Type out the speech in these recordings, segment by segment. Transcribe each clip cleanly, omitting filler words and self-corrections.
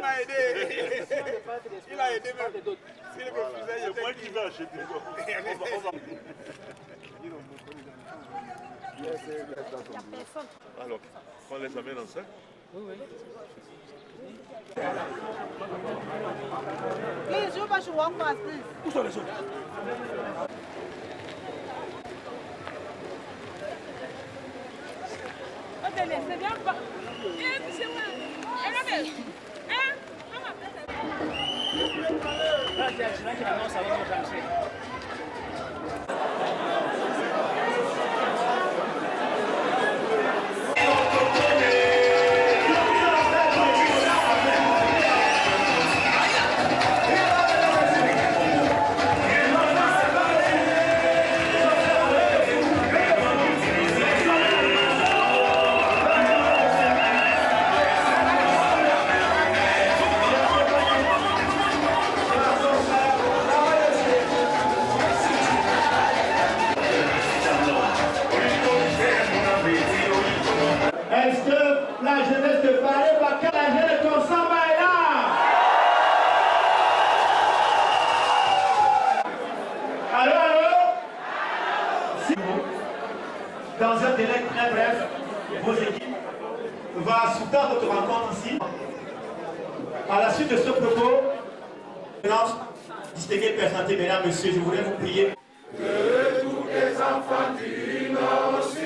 a aidé. Il a aidé même. Si le refusait, c'est moi qui vais acheter. Alors, on les amène en sac? Oui, oui. Please, you guys should walk fast, please. Où sont les autres? C'est bien pas. Est-ce que la jeunesse de Paris va que la jeunesse de Consamba est là? Allô, allô? Dans un délai très bref, vos équipes vont sous-tendre votre rencontre ici. À la suite de ce propos, distingué présenter, mesdames, messieurs, je voudrais vous prier. Que tous les enfants d'innocence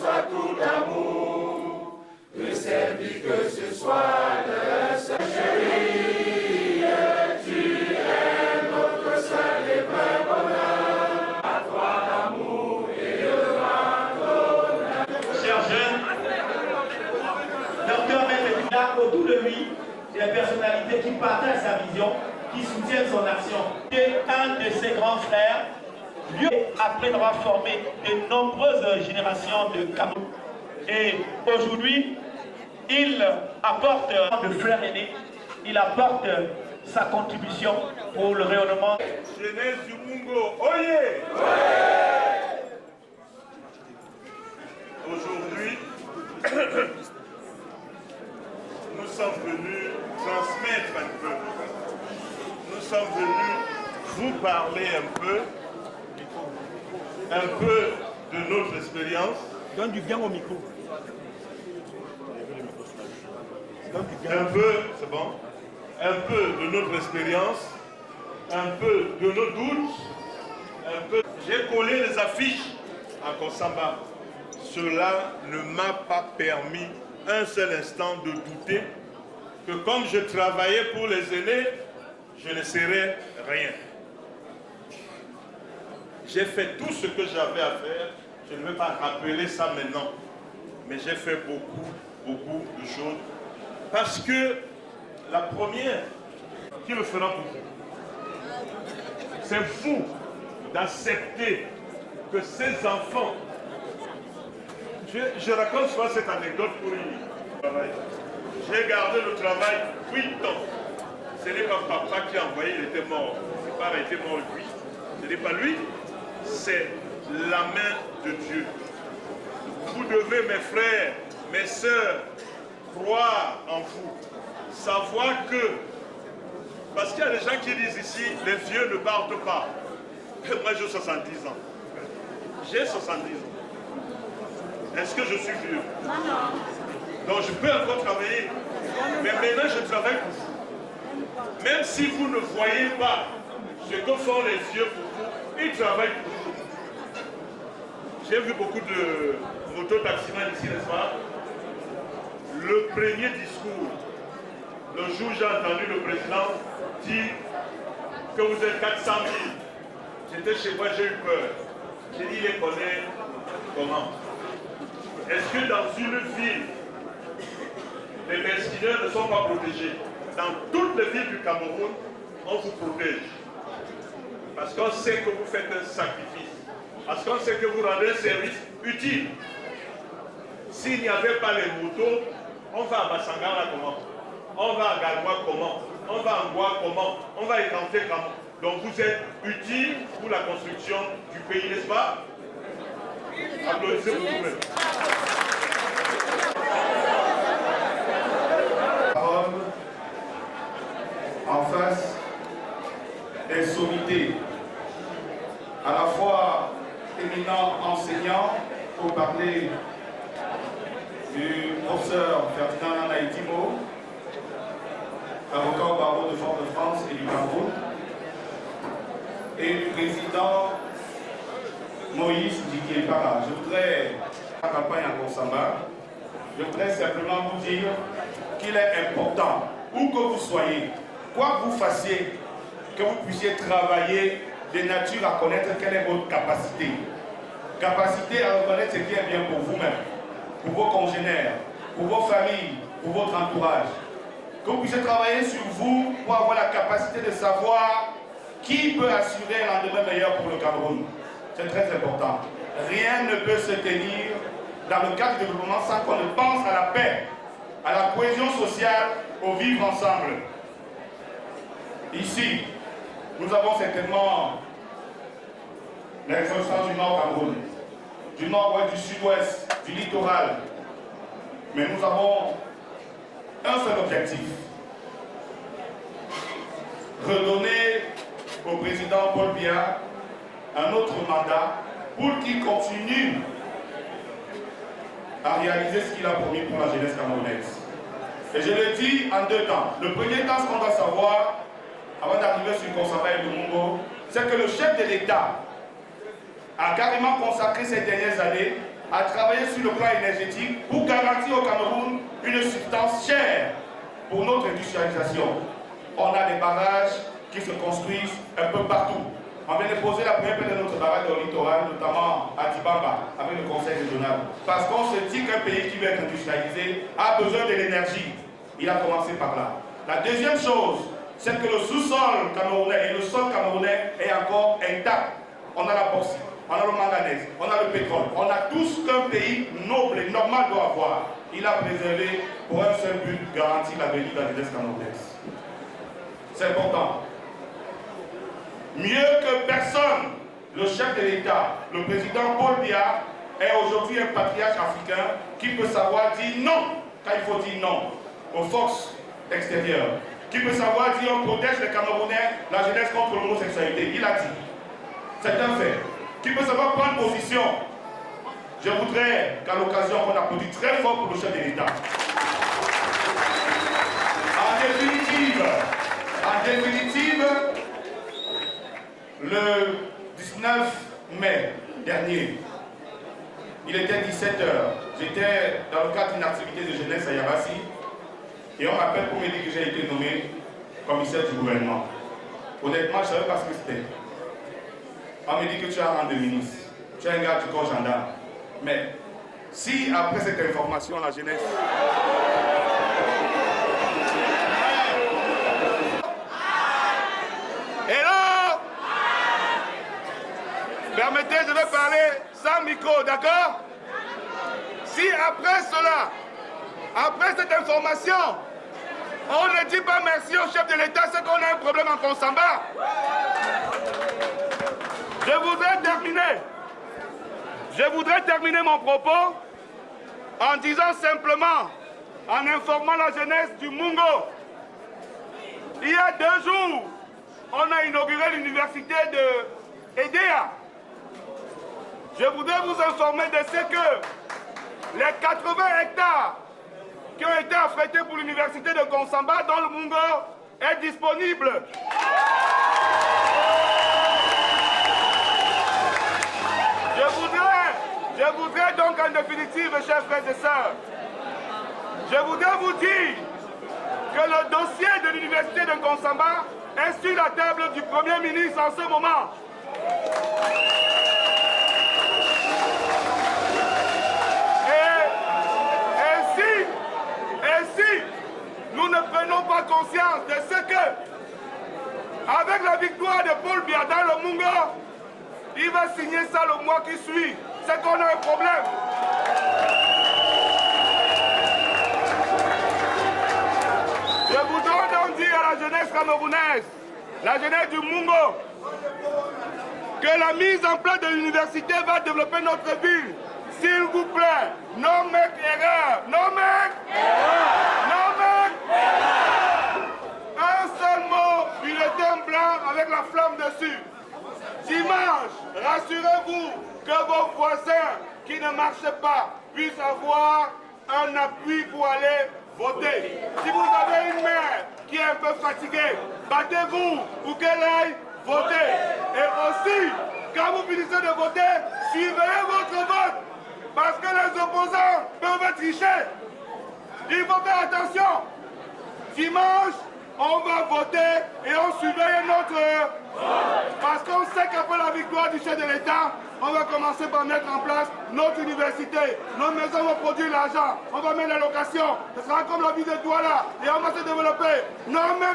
soient tout d'amour, de servir que ce soit le seul chéri. Tu es notre seul et vrai bonheur, à toi l'amour et le pardon. Chers jeunes, Docteur Maître là autour de lui, des personnalités qui partagent sa vision, qui soutiennent son action. Et un de ses grands frères, lui, après avoir formé de nombreuses générations de Cameroun, et aujourd'hui, il apporte le frère aîné, il apporte sa contribution pour le rayonnement. Jeunesse du Mungo, oyez! Aujourd'hui, nous sommes venus transmettre un peu. Nous sommes venus vous parler un peu de notre expérience. Donne du bien au micro. Un peu, c'est bon, un peu de notre expérience, un peu de nos doutes, un peu. J'ai collé les affiches à Consamba. Cela ne m'a pas permis un seul instant de douter que comme je travaillais pour les aînés, je ne serais rien. J'ai fait tout ce que j'avais à faire. Je ne vais pas rappeler ça maintenant. Mais j'ai fait beaucoup de choses. Parce que la première qui le fera pour vous, c'est vous d'accepter que ces enfants... Je raconte souvent cette anecdote pour une travail. J'ai gardé le travail 8 ans. Ce n'est pas papa qui a envoyé, il était mort. Ses parents étaient morts lui. Ce n'est pas lui, c'est la main de Dieu. Vous devez, mes frères, mes sœurs, croire en vous. Savoir que, parce qu'il y a des gens qui disent ici, les vieux ne partent pas. Moi j'ai 70 ans. J'ai 70 ans. Est-ce que je suis vieux? Non. Donc je peux encore travailler. Mais maintenant je travaille pour vous. Même si vous ne voyez pas ce que font les vieux pour vous, ils travaillent pour vous. J'ai vu beaucoup de mototaximans ici, n'est-ce pas? Le premier discours, le jour où j'ai entendu le président dire que vous êtes 400 000, j'étais chez moi, j'ai eu peur. J'ai dit, il les connaît comment? Est-ce que dans une ville, les Palestiniens ne sont pas protégés? Dans toutes les villes du Cameroun, on vous protège. Parce qu'on sait que vous faites un sacrifice. Parce qu'on sait que vous rendez un service utile. S'il n'y avait pas les motos, on va à Bassangara comment? On va à Galwa comment? On va à Ngoua comment? On va à Ekanté comment? Donc vous êtes utile pour la construction du pays, n'est-ce pas? Applaudissez vous-même. des sommités, à la fois éminents enseignants, pour parler du professeur Ferdinand Naïtimo, avocat au barreau de Fort-de-France et du Cameroun, et du président Moïse Didier Para. Je voudrais, la campagne à Konsamba, je voudrais simplement vous dire qu'il est important, où que vous soyez, quoi que vous fassiez, que vous puissiez travailler de nature à connaître quelle est votre capacité. Capacité à reconnaître ce qui est bien pour vous-même, pour vos congénères, pour vos familles, pour votre entourage. Que vous puissiez travailler sur vous pour avoir la capacité de savoir qui peut assurer un lendemain meilleur pour le Cameroun. C'est très important. Rien ne peut se tenir dans le cadre du développement sans qu'on ne pense à la paix, à la cohésion sociale, au vivre ensemble. Ici, nous avons certainement les ressources du Nord Cameroun, du Nord-Ouest, du Sud-Ouest, du littoral. Mais nous avons un seul objectif. Redonner au président Paul Biya un autre mandat pour qu'il continue à réaliser ce qu'il a promis pour la jeunesse camerounaise. Et je le dis en deux temps. Le premier temps, ce qu'on doit savoir, avant d'arriver sur Konsamba et Lumungo, c'est que le chef de l'État a carrément consacré ces dernières années à travailler sur le plan énergétique pour garantir au Cameroun une substance chère pour notre industrialisation. On a des barrages qui se construisent un peu partout. On vient de poser la première pierre de notre barrage au littoral, notamment à Tibamba, avec le conseil régional. Parce qu'on se dit qu'un pays qui veut être industrialisé a besoin de l'énergie. Il a commencé par là. La deuxième chose, c'est que le sous-sol camerounais et le sol camerounais est encore intact. On a la bauxite, on a le manganèse, on a le pétrole. On a tout ce qu'un pays noble et normal doit avoir. Il a préservé pour un seul but, garantir l'avenir de la jeunesse camerounaise. C'est important. Mieux que personne, le chef de l'État, le président Paul Biya, est aujourd'hui un patriarche africain qui peut savoir dire non quand il faut dire non aux forces extérieures, qui peut savoir dire on protège les Camerounais, la jeunesse contre l'homosexualité. Il a dit. C'est un fait. Qui peut savoir prendre position. Je voudrais qu'à l'occasion qu'on applaudisse très fort pour le chef de l'État. En définitive, le 19 mai dernier, il était 17h. J'étais dans le cadre d'une activité de jeunesse à Yabassi et on m'appelle pour me dire que j'ai été nommé commissaire du gouvernement. Honnêtement, je ne savais pas ce que c'était. On me dit que tu as un rang de ministre, tu es un gars du corps gendarme. Mais si après cette information, la jeunesse... Hello! Permettez, je vais parler sans micro, d'accord? Si après cela, après cette information, on ne dit pas merci au chef de l'État, c'est qu'on a un problème en Konsamba. Je voudrais terminer mon propos en disant simplement, en informant la jeunesse du Mungo. Il y a 2 jours, on a inauguré l'université de EDEA. Je voudrais vous informer de ce que les 80 hectares qui ont été affrétés pour l'université de Konsamba dans le Mungo est disponible. Je voudrais donc en définitive, chers frères et sœurs, je voudrais vous dire que le dossier de l'université de Konsamba est sur la table du Premier ministre en ce moment. Et si nous ne prenons pas conscience de ce que, avec la victoire de Paul Biya dans le Mungo, il va signer ça le mois qui suit. C'est qu'on a un problème. Je voudrais donc dire à la jeunesse camerounaise, la jeunesse du Mungo, que la mise en place de l'université va développer notre ville. S'il vous plaît, non mec erreur, non mec erreur, non mec erreur. Un seul mot, bulletin blanc. noir avec la flamme dessus. Dimanche, rassurez-vous que vos voisins qui ne marchent pas puissent avoir un appui pour aller voter. Si vous avez une mère qui est un peu fatiguée, battez-vous pour qu'elle aille voter. Et aussi, quand vous finissez de voter, surveillez votre vote. Parce que les opposants peuvent tricher. Il faut faire attention. Dimanche, on va voter et on surveille notre vote. Parce qu'on sait qu'après la victoire du chef de l'État, on va commencer par mettre en place notre université. Nos maisons vont produire l'argent. On va mettre la location. Ce sera comme la vie de Douala. Et on va se développer. Non, mais...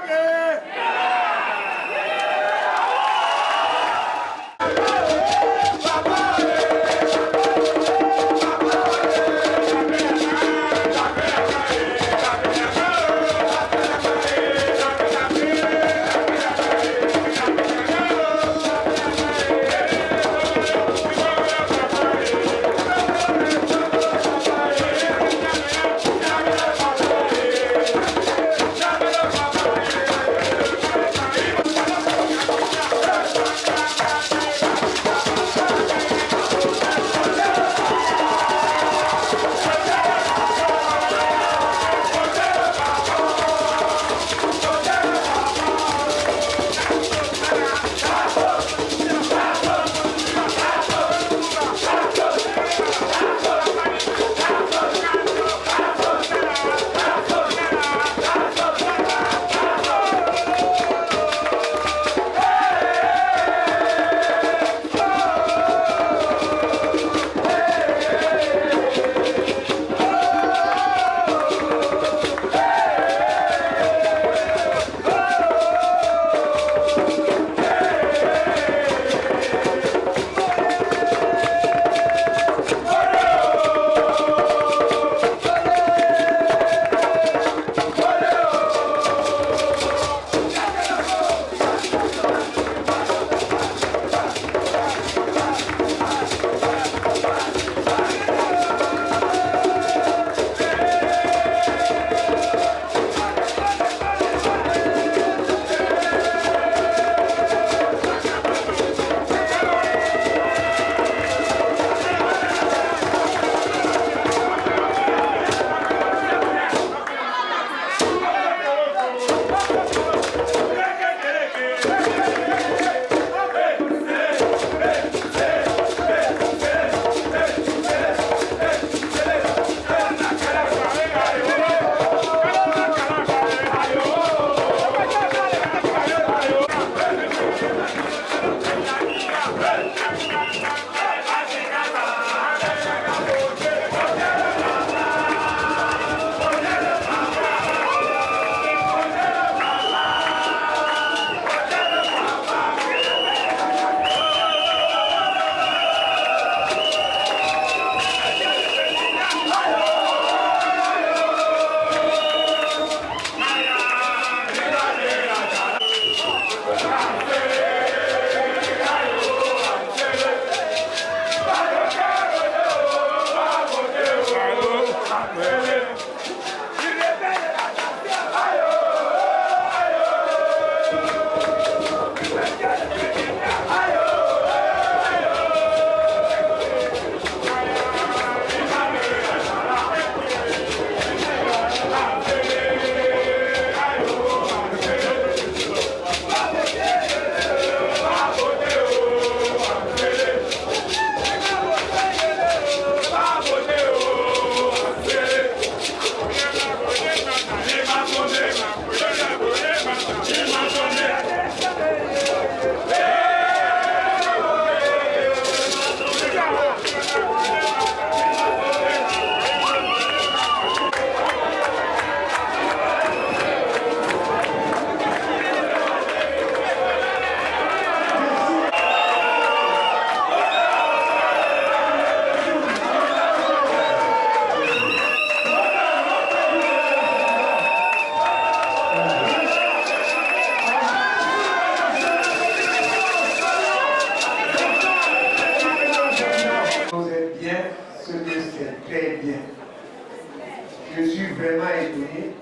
Je suis vraiment étonné.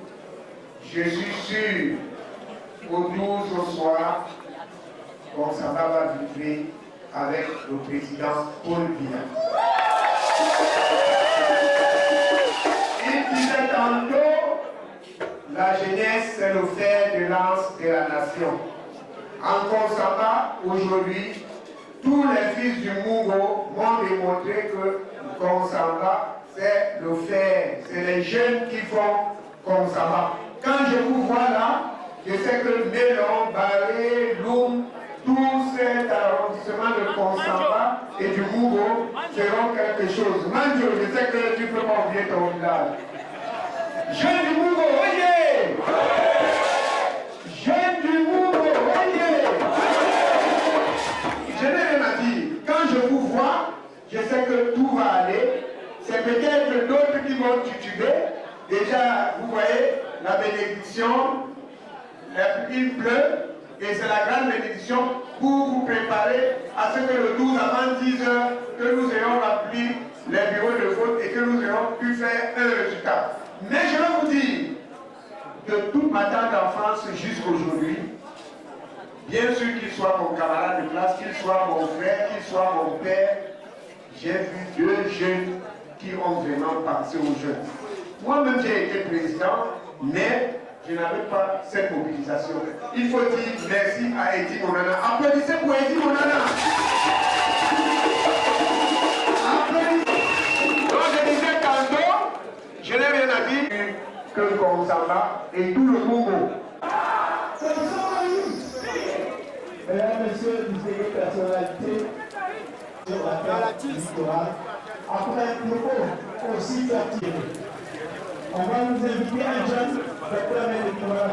Je suis sûr qu'au 12 au soir, Konsamba va vibrer avec le président Paul Biya. Il disait tantôt, la jeunesse c'est le fer de lance de la nation. En Konsamba, aujourd'hui, tous les fils du Mungo m'ont démontré que Konsamba, c'est le fer, c'est les jeunes qui font Konsamba. Quand je vous vois là, je sais que Mélon, Barré, Loum, tout cet arrondissement de Konsamba et du Mungo feront quelque chose. Manjo, je sais que tu ne peux pas oublier ton village. Jeunes du Mungo, voyez! Jeunes du Mungo, voyez! Je n'ai rien à dire. Quand je vous vois, je sais que tout va aller. C'est peut-être d'autres qui vont tituber. Déjà, vous voyez, la bénédiction, il pleut, et c'est la grande bénédiction pour vous préparer à ce que le 12 avant 10 heures, que nous ayons rempli les bureaux de vote et que nous ayons pu faire un résultat. Mais je vais vous dire, de toute ma tante d'enfance jusqu'à aujourd'hui, bien sûr qu'il soit mon camarade de classe, qu'il soit mon frère, qu'il soit mon père, j'ai vu deux jeunes qui ont vraiment pensé aux jeunes. Moi-même, j'ai été président, mais je n'avais pas cette mobilisation. Il faut dire merci à Edi Monana. Applaudissez pour Edi Monana. Applaudissez. Donc je disais tantôt, je n'ai rien à dire que Konsamba et tout le Congo. Mesdames, Messieurs, vous avez personnalité sur la carte électorale. Après un propos aussi pertinent, on va nous inviter un jeune docteur Nicolas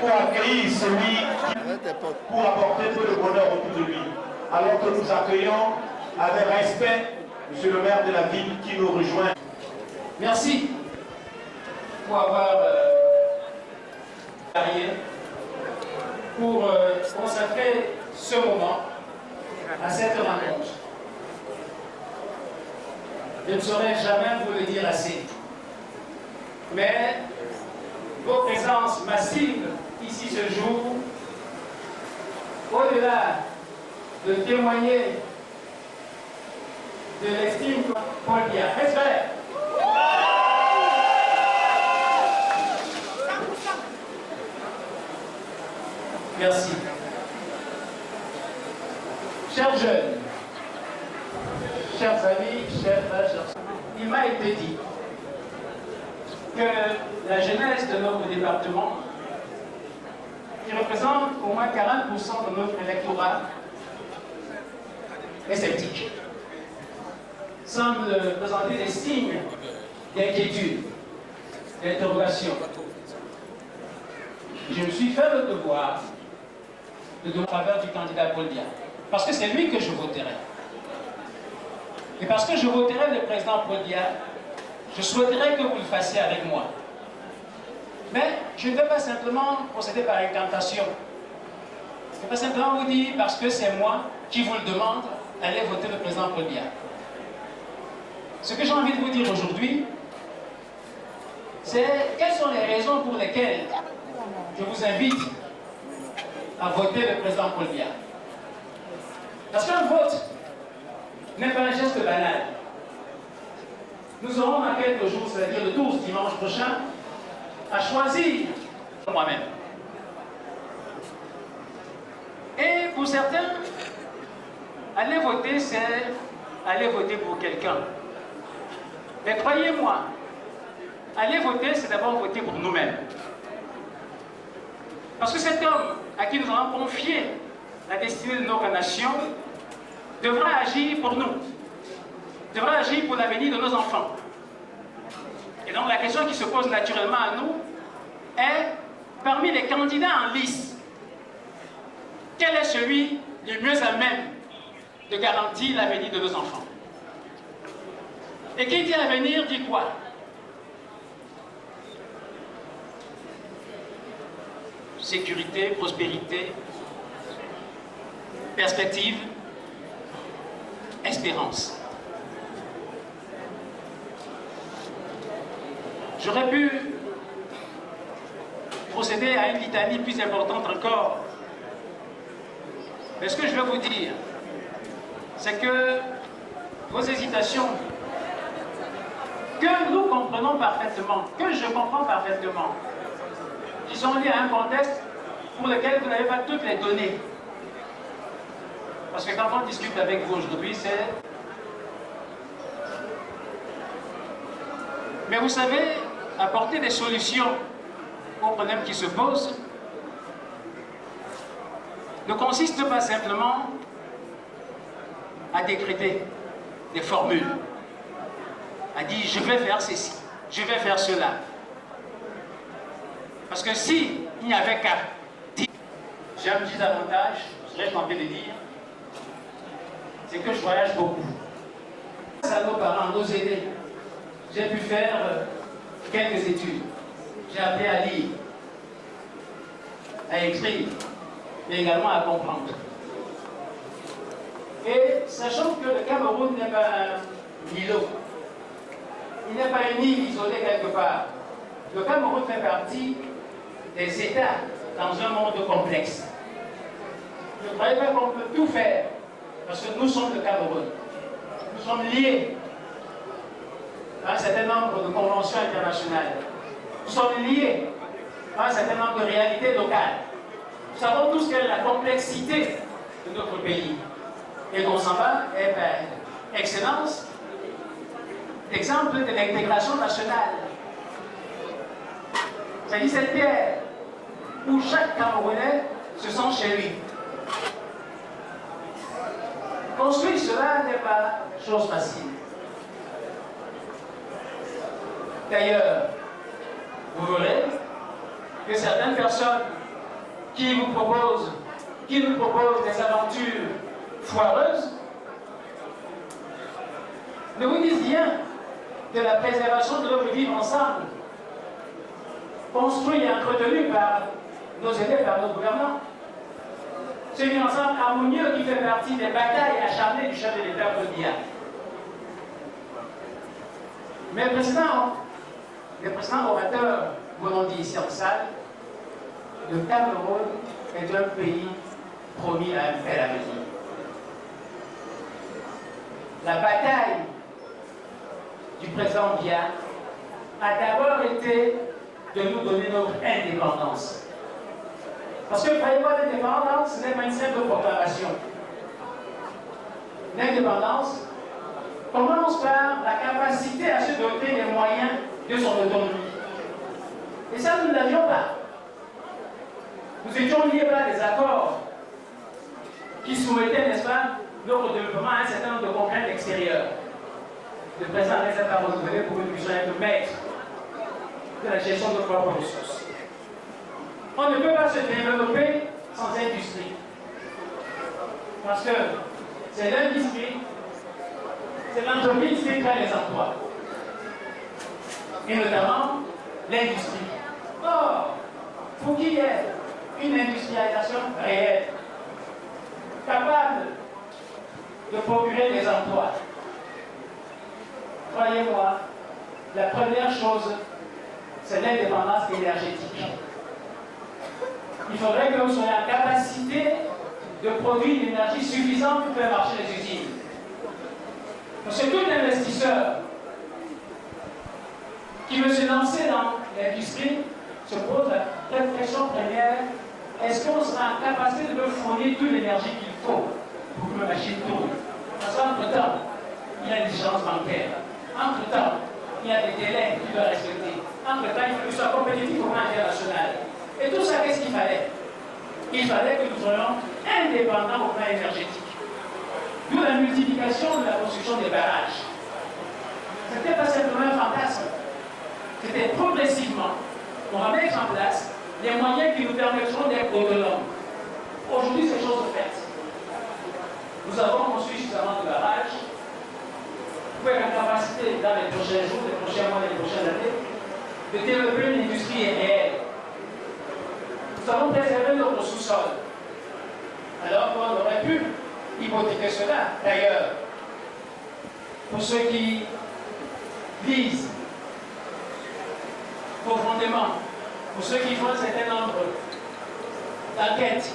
pour accueillir celui pour apporter peu de bonheur autour de lui. Alors que nous accueillons avec respect Monsieur le maire de la ville qui nous rejoint. Merci pour avoir pour consacrer ce moment à cette rencontre. Je ne saurais jamais vous le dire assez. Mais vos présences massives ici ce jour, au-delà de témoigner de l'estime que Paul Biya respect. Merci. Chers jeunes, chers amis, chers il m'a été dit que la jeunesse de notre département, qui représente au moins 40% de notre électorat, est sceptique, semble présenter des signes d'inquiétude, d'interrogation. Je me suis fait le devoir de donner en faveur du candidat Paul Biya, parce que c'est lui que je voterai. Et parce que je voterai le président Paul Biya, je souhaiterais que vous le fassiez avec moi. Mais je ne vais pas simplement procéder par incantation. Je vais pas simplement vous dire, parce que c'est moi qui vous le demande, allez voter le président Paul Biya. Ce que j'ai envie de vous dire aujourd'hui, c'est quelles sont les raisons pour lesquelles je vous invite à voter le président Paul Biya. Parce qu'un vote n'est pas un geste banal. Nous aurons dans quelques jours, c'est-à-dire le 12 dimanche prochain, à choisir moi-même. Et pour certains, aller voter, c'est aller voter pour quelqu'un. Mais croyez-moi, aller voter, c'est d'abord voter pour nous-mêmes. Parce que cet homme à qui nous avons confié la destinée de notre nation devra agir pour nous, devra agir pour l'avenir de nos enfants. Et donc la question qui se pose naturellement à nous est, parmi les candidats en lice, quel est celui le mieux à même de garantir l'avenir de nos enfants? Et qui dit avenir dit quoi? Sécurité, prospérité, perspective, espérance. J'aurais pu procéder à une litanie plus importante encore. Mais ce que je veux vous dire, c'est que vos hésitations, que nous comprenons parfaitement, que je comprends parfaitement, qui sont liées à un contexte pour lequel vous n'avez pas toutes les données. Parce que quand on discute avec vous aujourd'hui, c'est... Mais vous savez, apporter des solutions aux problèmes qui se posent ne consiste pas simplement à décréter des formules, à dire je vais faire ceci, je vais faire cela. Parce que si il n'y avait qu'à dire, j'aime dire davantage, serais-je tenté de dire, c'est que je voyage beaucoup. Grâce à nos parents, nos aînés, j'ai pu faire quelques études. J'ai appris à lire, à écrire, mais également à comprendre. Et sachant que le Cameroun n'est pas un îlot, il n'est pas une île isolée quelque part. Le Cameroun fait partie des États dans un monde complexe. Je ne croyais pas qu'on peut tout faire, parce que nous sommes le Cameroun. Nous sommes liés à un certain nombre de conventions internationales. Nous sommes liés à un certain nombre de réalités locales. Nous savons tous quelle est la complexité de notre pays. Et Gonsamba est par excellence l'exemple de l'intégration nationale. C'est-à-dire cette terre où chaque Camerounais se sent chez lui. Construire cela n'est pas chose facile. D'ailleurs, vous verrez que certaines personnes qui nous proposent des aventures foireuses ne vous disent rien de la préservation de notre vivre ensemble, construit et entretenu par nos aînés, par nos gouvernants. Ce vivre ensemble harmonieux qui fait partie des batailles acharnées du chef de l'État Paul Biya. Mais les précédents orateurs vous l'ont dit ici en salle, le Cameroun est un pays promis à un bel avenir. La bataille du président Biya a d'abord été de nous donner notre indépendance. Parce que, croyez-moi, l'indépendance, ce n'est pas une simple proclamation. L'indépendance commence par la capacité à se doter des moyens de son autonomie. Et ça, nous ne l'avions pas. Nous étions liés par des accords qui soumettaient, n'est-ce pas, notre développement à un certain nombre de contraintes extérieures. Le président ne les a pas renouvelés pour que nous puissions être maîtres de la gestion de nos propres ressources. On ne peut pas se développer sans industrie. Parce que c'est l'industrie, c'est l'entreprise qui crée les emplois. et notamment l'industrie. Or, pour qu'il y ait une industrialisation réelle, capable de procurer des emplois, croyez-moi, la première chose, c'est l'indépendance énergétique. Il faudrait que nous soyons en capacité de produire une énergie suffisante pour faire marcher les usines. Parce que tout investisseur qui veut se lancer dans l'industrie se pose la question première, est-ce qu'on sera en capacité de fournir toute l'énergie qu'il faut pour que la machine tourne? Parce qu'entre-temps, il y a une échéance bancaire. Entre-temps, il y a des délais qu'il doit respecter. Entre-temps, il faut qu'il soit compétitif au plan international. Et tout ça, qu'est-ce qu'il fallait? Il fallait que nous soyons indépendants au plan énergétique. D'où la multiplication de la construction des barrages. Ce n'était pas simplement un fantasme. C'était progressivement, on va mettre en place les moyens qui nous permettront d'être autonomes. Aujourd'hui, c'est chose faite. Nous avons construit suffisamment de barrages pour avoir la capacité, dans les prochains jours, les prochains mois, les prochaines années, de développer une industrie réelle. Nous avons préservé notre sous-sol, alors qu'on aurait pu hypothéquer cela. D'ailleurs, pour ceux qui lisent profondément, pour ceux qui font un certain nombre d'enquêtes,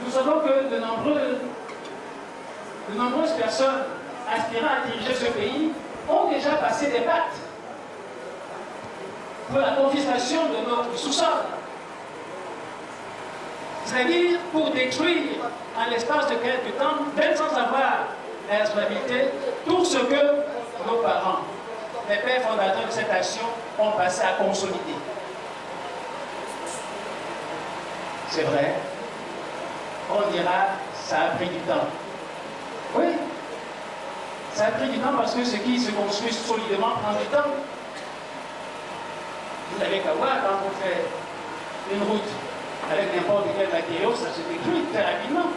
nous savons que de nombreuses personnes aspirant à diriger ce pays ont déjà passé des pactes pour la confiscation de notre sous-sol. C'est-à-dire pour détruire en l'espace de quelques temps, même sans avoir la responsabilité, tout ce que nos parents, les pères fondateurs de cette action, ont passé à consolider. C'est vrai, on dira, ça a pris du temps. Oui, ça a pris du temps parce que ce qui se construit solidement prend du temps. Vous n'avez qu'à voir quand on fait une route avec n'importe quel matériau, ça se détruit très rapidement.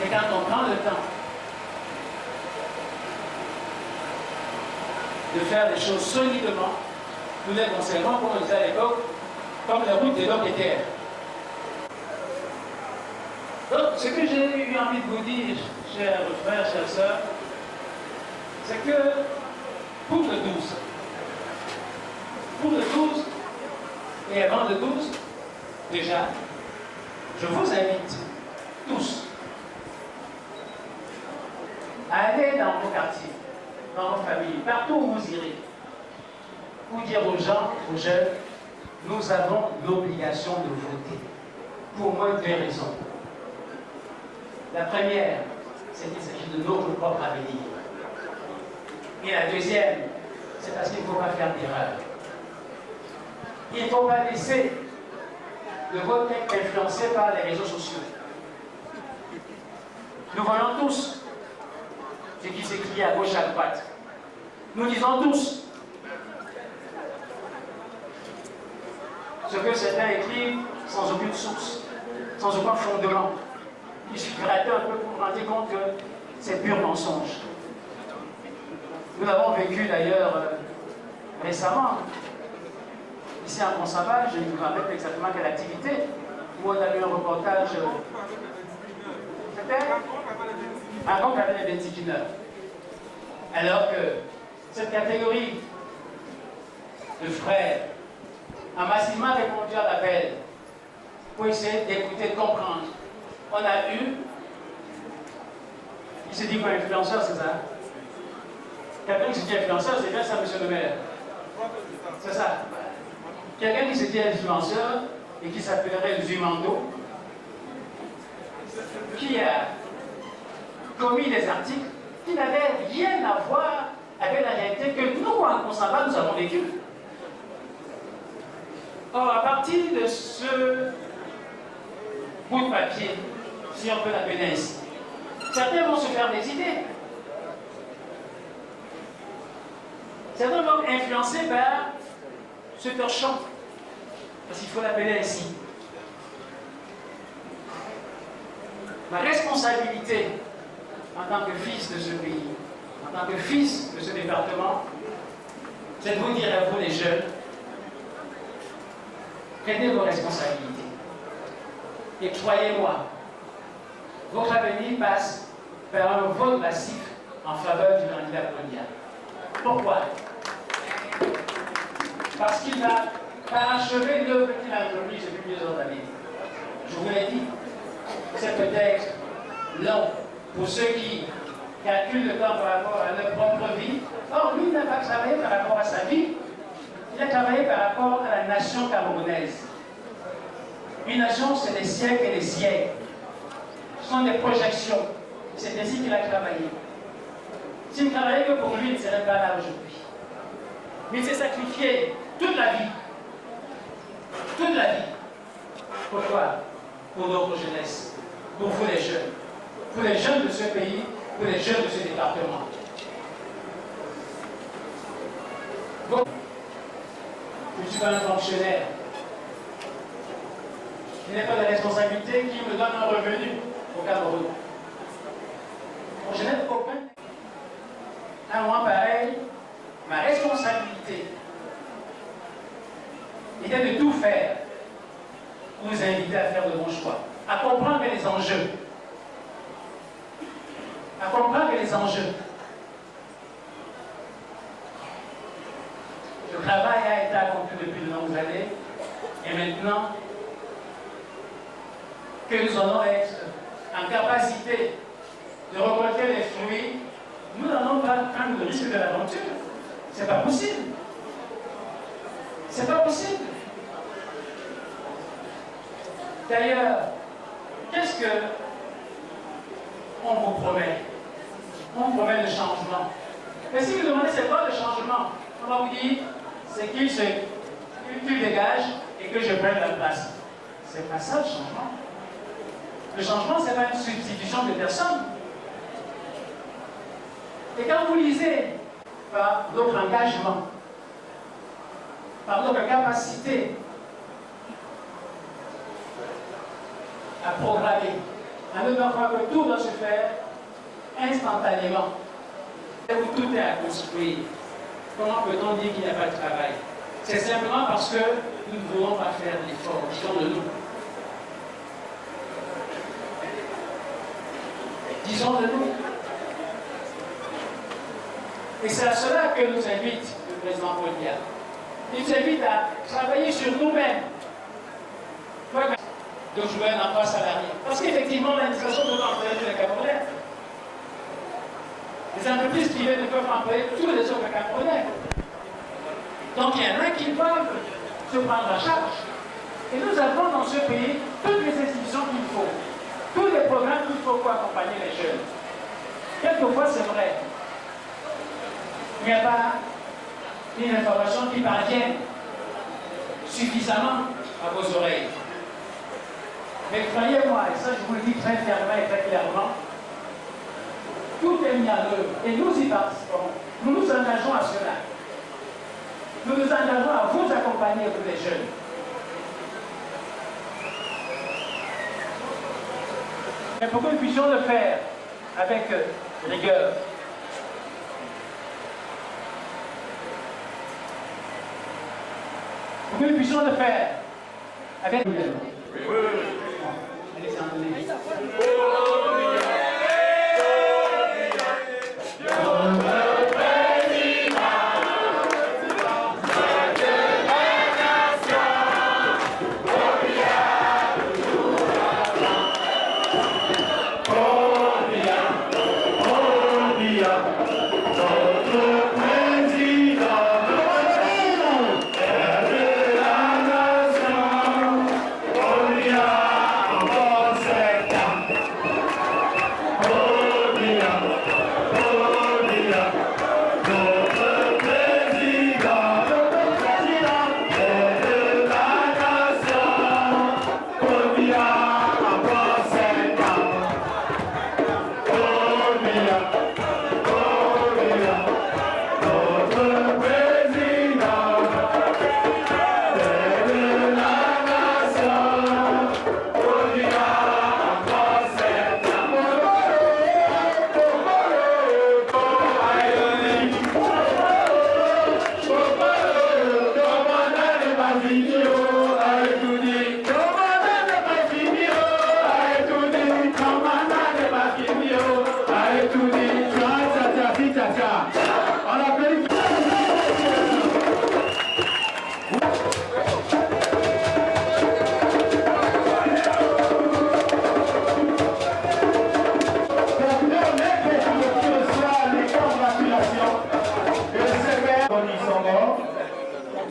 Et quand on prend le temps de faire les choses solidement, nous les conservons, comme on disait à l'époque, comme les routes des locataires. Donc, ce que j'ai eu envie de vous dire, chers frères, chères sœurs, c'est que pour le 12, et avant le 12, déjà, je vous invite tous à aller dans vos quartiers, dans vos familles, partout où vous irez, pour dire aux gens, aux jeunes, nous avons l'obligation de voter, pour au moins 2 raisons. La première, c'est qu'il s'agit de notre propre avenir. Et la deuxième, c'est parce qu'il ne faut pas faire d'erreur. Il ne faut pas laisser le vote être influencé par les réseaux sociaux. Nous voyons tous ce qui s'écrit à gauche, à droite. Nous disons tous ce que certains écrivent sans aucune source, sans aucun fondement. Il suffirait un peu pour vous rendre compte que c'est pur mensonge. Nous l'avons vécu d'ailleurs récemment. Ici en Mont-Sauvage, je ne me rappelle exactement quelle activité, où on a eu un reportage. C'était un grand cabinet de 21 heures. Alors que cette catégorie de frères a massivement répondu à l'appel pour essayer d'écouter, de comprendre. On a eu, il se dit quoi, influenceur, c'est ça? Quelqu'un qui se dit influenceur, c'est bien ça, monsieur le maire. C'est ça. Quelqu'un qui se dit influenceur et qui s'appellerait Zumando, qui a commis des articles qui n'avaient rien à voir avec la réalité que nous, en Mont-Sauvage, nous avons vécue. Or, à partir de ce bout de papier, si on peut l'appeler ainsi, certains vont se faire des idées. Certains vont être influencés par ce torchon, parce qu'il faut l'appeler ainsi. Ma responsabilité en tant que fils de ce pays, en tant que fils de ce département, c'est de vous dire à vous les jeunes, prenez vos responsabilités. Et croyez-moi, votre avenir passe par un vote massif en faveur du candidat Polia. Pourquoi? Parce qu'il va parachever deux petites entreprises depuis plusieurs années. Je vous l'ai dit, c'est peut-être long pour ceux qui calculent le temps par rapport à leur propre vie. Or, lui n'a pas travaillé par rapport à sa vie, il a travaillé par rapport à la nation camerounaise. Une nation, c'est des siècles et des siècles. Ce sont des projections. C'est ainsi qu'il a travaillé. S'il ne travaillait que pour lui, il ne serait pas là aujourd'hui. Mais il s'est sacrifié toute la vie. Toute la vie. Pourquoi? Pour notre jeunesse. Pour vous les jeunes. Pour les jeunes de ce pays, pour les jeunes de ce département. Donc, je ne suis pas un fonctionnaire. Je n'ai pas de responsabilité qui me donne un revenu au Cameroun. Je n'ai aucun. À moi, pareil, ma responsabilité était de tout faire pour vous inviter à faire de bons choix, à comprendre les enjeux. À comprendre les enjeux. Le travail a été accompli depuis de longues années, et maintenant que nous allons être en capacité de récolter les fruits, nous n'allons pas prendre le risque de l'aventure. C'est pas possible. C'est pas possible. D'ailleurs, qu'est-ce que on vous promet? On promet le changement. Mais si vous demandez c'est quoi le changement, on va vous dire c'est qu'il dégage et que je prenne la place. C'est pas ça le changement. Le changement, ce n'est pas une substitution de personne. Et quand vous lisez par notre engagement, par notre capacité à programmer, à ne pas croire que tout doit se faire instantanément, où tout est à construire, comment peut-on dire qu'il n'y a pas de travail? C'est simplement parce que nous ne voulons pas faire l'effort, disons-le nous. Disons-le nous. Et c'est à cela que nous invite le président Polia. Il nous invite à travailler sur nous-mêmes. De jouer un emploi salarié. Parce qu'effectivement, l'administration doit employer tous les Camerounais. Les entreprises privées ne peuvent employer tous les autres Camerounais. Donc il y en a qui peuvent se prendre en charge. Et nous avons dans ce pays toutes les institutions qu'il faut. Tous les programmes qu'il faut pour accompagner les jeunes. Quelquefois, c'est vrai. Il n'y a pas une information qui parvient suffisamment à vos oreilles. Mais croyez-moi, et ça je vous le dis très clairement et très clairement, tout est mis en œuvre et nous y participons. Nous nous engageons à cela. Nous nous engageons à vous accompagner, vous les jeunes. Mais pour que nous puissions le faire avec rigueur, pour que nous puissions le faire avec rigueur. Sector.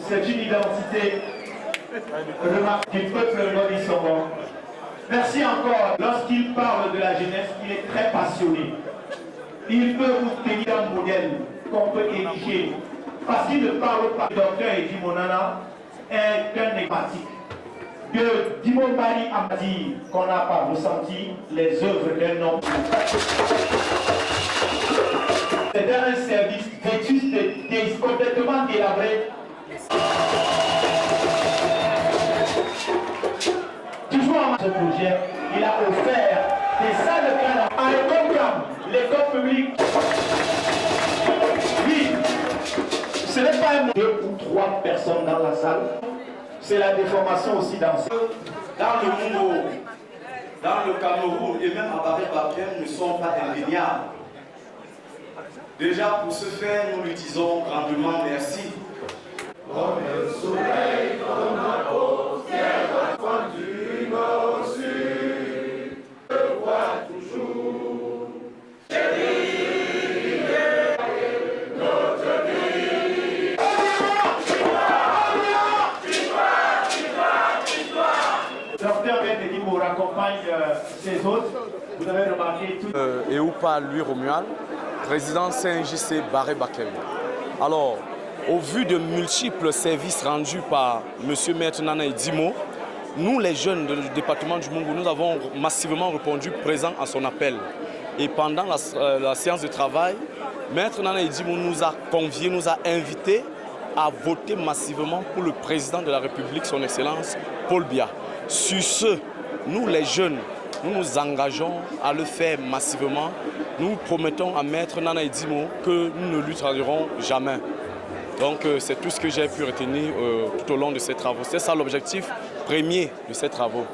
C'est une identité du peuple Nord-Isongo. Merci encore. Lorsqu'il parle de la jeunesse, il est très passionné. Il peut vous tenir un modèle qu'on peut ériger. Parce qu'il ne parle pas. Le docteur Edi Monana est un émpatique. De Dimon Bari a dit qu'on n'a pas ressenti les œuvres d'un homme. C'est un service vétuste, complètement délabré. Toujours en ce projet, il a offert des salles de classe à l'école publique. Oui, ce n'est pas 2 ou 3 personnes dans la salle. C'est la déformation aussi dans le Mungo, dans le Cameroun et même à Barré-Bakem ne sont pas indéniables. Déjà pour ce faire, nous lui disons grandement merci. Comme le soleil dans la paupière, du nord au sud, je vois toujours. Notre vie. Docteur Benedi vous raccompagne ses hôtes. Vous avez remarqué tout. Eoupa Louis Romuald, président CNJC Barré-Bakem. Alors, au vu de multiples services rendus par M. Maître Nana Edimo, nous les jeunes du département du Mungo, nous avons massivement répondu présent à son appel. Et pendant la séance de travail, Maître Nana Edimo nous a conviés, nous a invités à voter massivement pour le président de la République, son Excellence Paul Biya. Sur ce, nous les jeunes, nous nous engageons à le faire massivement. Nous promettons à Maître Nana Edimo que nous ne lui tradirons jamais. Donc c'est tout ce que j'ai pu retenir tout au long de ces travaux. C'est ça l'objectif premier de ces travaux.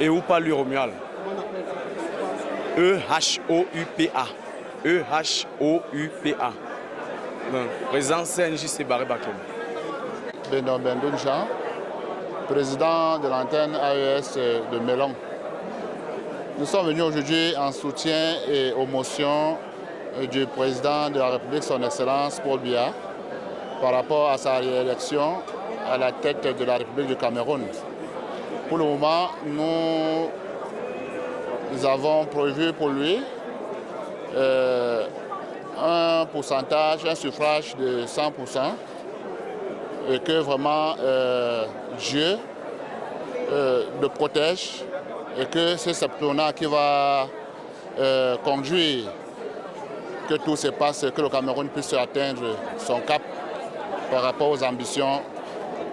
Eoupa Louis Romuald. E-H-O-U-P-A. E-H-O-U-P-A. Président CNJC Barré-Bakem. Benoît Bendoun-Jean, président de l'antenne AES de Mélon. Nous sommes venus aujourd'hui en soutien et aux motions du président de la République, son Excellence Paul Biya, par rapport à sa réélection à la tête de la République du Cameroun. Pour le moment, nous avons prévu pour lui un pourcentage, un suffrage de 100%, et que vraiment Dieu le protège et que c'est septennat qui va conduire que tout se passe, que le Cameroun puisse atteindre son cap par rapport aux ambitions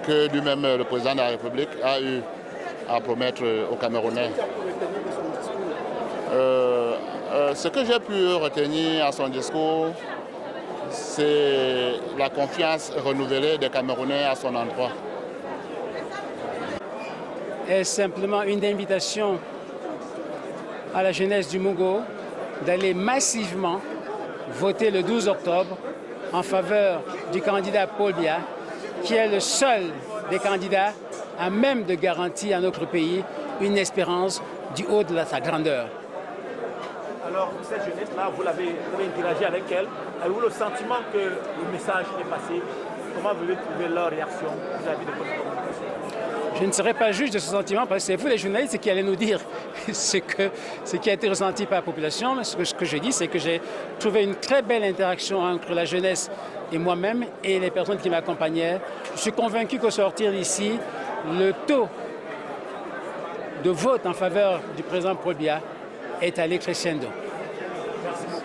que lui-même, le président de la République, a eu à promettre aux Camerounais. Ce que j'ai pu retenir à son discours, c'est la confiance renouvelée des Camerounais à son endroit. Est simplement une invitation à la jeunesse du Mungo d'aller massivement voter le 12 octobre en faveur du candidat Paul Biya, qui est le seul des candidats à même de garantir à notre pays une espérance du haut de sa grandeur. Alors, cette jeunesse-là, vous avez interagi avec elle. Avez-vous le sentiment que le message est passé? Comment vous avez trouvé leur réaction vis-à-vis de votre communication? Je ne serai pas juge de ce sentiment parce que c'est vous les journalistes qui allez nous dire ce qui a été ressenti par la population. Mais ce que je dis, c'est que j'ai trouvé une très belle interaction entre la jeunesse et moi-même et les personnes qui m'accompagnaient. Je suis convaincu qu'au sortir d'ici, le taux de vote en faveur du président Paul Biya est allé crescendo. Merci beaucoup.